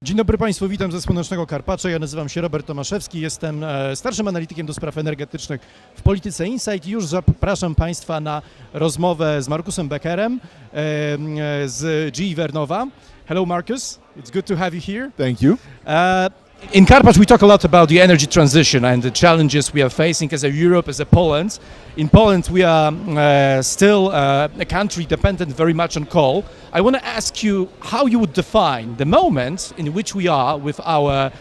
Dzień dobry Państwu, witam ze słonecznego Karpacza. Ja nazywam się Robert Tomaszewski, jestem starszym analitykiem do spraw energetycznych w Polityce Insight i już zapraszam Państwa na rozmowę z Markusem Beckerem z GE Vernova. Hello Marcus, it's good to have you here. Thank you. In Karpacz we talk a lot about the energy transition and the challenges we are facing as a Europe, as a Poland. In Poland we are still a country dependent very much on coal. I want to ask you how you would define the moment in which we are with our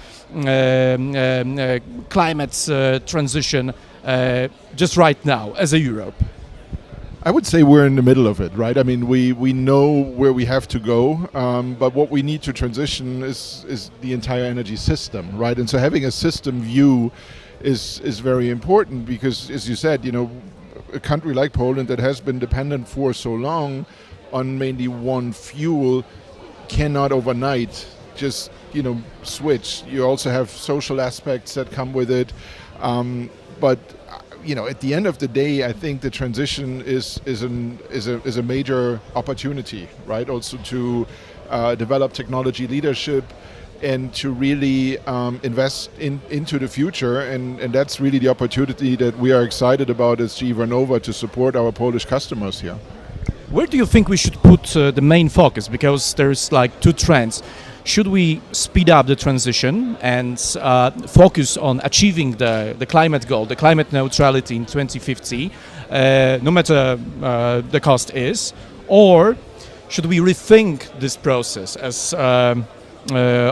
climate transition just right now as a Europe. I would say we're in the middle of it, right? I mean, we know where we have to go, but what we need to transition is the entire energy system, right? And so having a system view is very important because, as you said, a country like Poland that has been dependent for so long on mainly one fuel cannot overnight just, switch. You also have social aspects that come with it, but at the end of the day, I think the transition is a major opportunity, right? Also to develop technology leadership and to really invest into the future, and that's really the opportunity that we are excited about as GE Vernova to support our Polish customers here. Where do you think we should put the main focus? Because there's like two trends. Should we speed up the transition and focus on achieving the climate goal, the climate neutrality in 2050, no matter the cost is? Or should we rethink this process as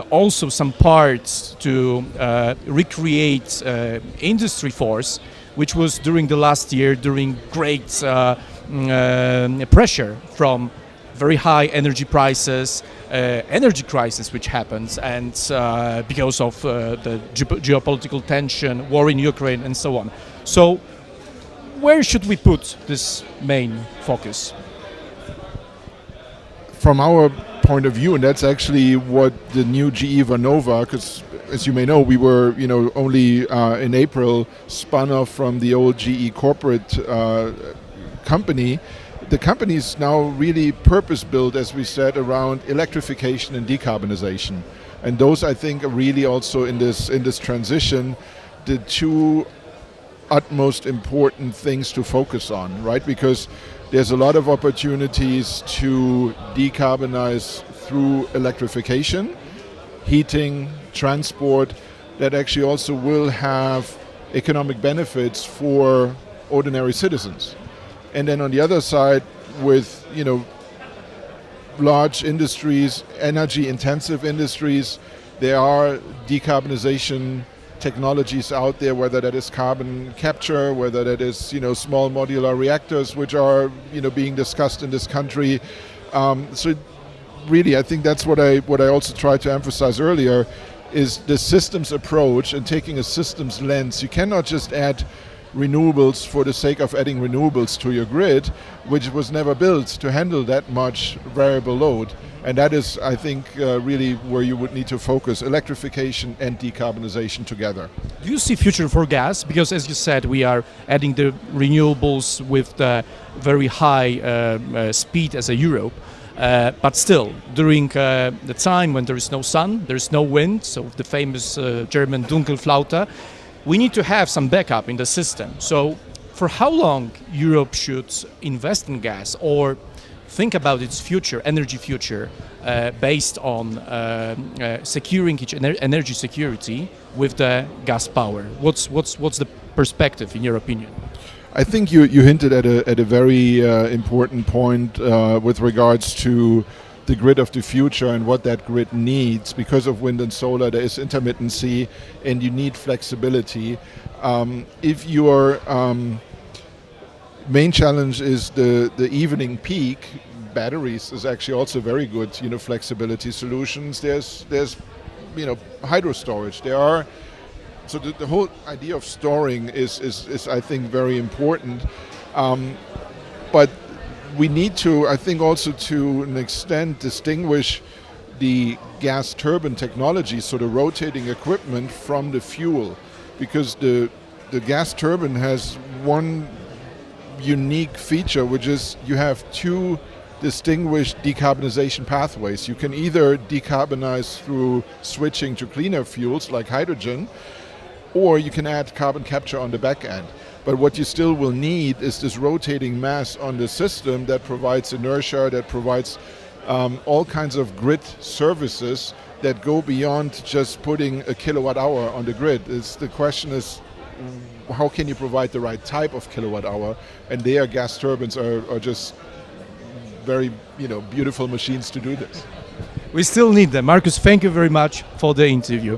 also some parts to recreate industry force, which was during the last year during great pressure from very high energy prices, energy crisis which happens, and because of the geopolitical tension, war in Ukraine, and so on. So, where should we put this main focus? From our point of view, and that's actually what the new GE Vernova, because as you may know, we were, only in April spun off from the old GE corporate company. The company is now really purpose-built, as we said, around electrification and decarbonization. And those, I think, are really also in this transition the two utmost important things to focus on, right? Because there's a lot of opportunities to decarbonize through electrification, heating, transport, that actually also will have economic benefits for ordinary citizens. And then on the other side, with large industries, energy-intensive industries, there are decarbonization technologies out there, whether that is carbon capture, whether that is small modular reactors, which are being discussed in this country. So really, I think that's what I also tried to emphasize earlier, is the systems approach and taking a systems lens. You cannot just add renewables for the sake of adding renewables to your grid, which was never built to handle that much variable load. And that is, I think, really where you would need to focus, electrification and decarbonization together. Do you see future for gas? Because as you said, we are adding the renewables with the very high speed as a Europe. But still, during the time when there is no sun, there is no wind, so the famous German Dunkelflaute, we need to have some backup in the system. So for how long Europe should invest in gas or think about its future, energy future, based on securing its energy security with the gas power? What's the perspective in your opinion? I think you hinted at a very important point with regards to the grid of the future and what that grid needs. Because of wind and solar, there is intermittency and you need flexibility. If your main challenge is the evening peak, batteries is actually also very good flexibility solutions. There's hydro storage. So the whole idea of storing is I think very important, but we need to, I think, also to an extent distinguish the gas turbine technology, so the rotating equipment, from the fuel, because the gas turbine has one unique feature, which is you have two distinguished decarbonization pathways. You can either decarbonize through switching to cleaner fuels like hydrogen, or you can add carbon capture on the back end. But what you still will need is this rotating mass on the system that provides inertia, that provides all kinds of grid services that go beyond just putting a kilowatt hour on the grid. The question is, how can you provide the right type of kilowatt hour? And there, gas turbines are just very beautiful machines to do this. We still need them. Markus, thank you very much for the interview.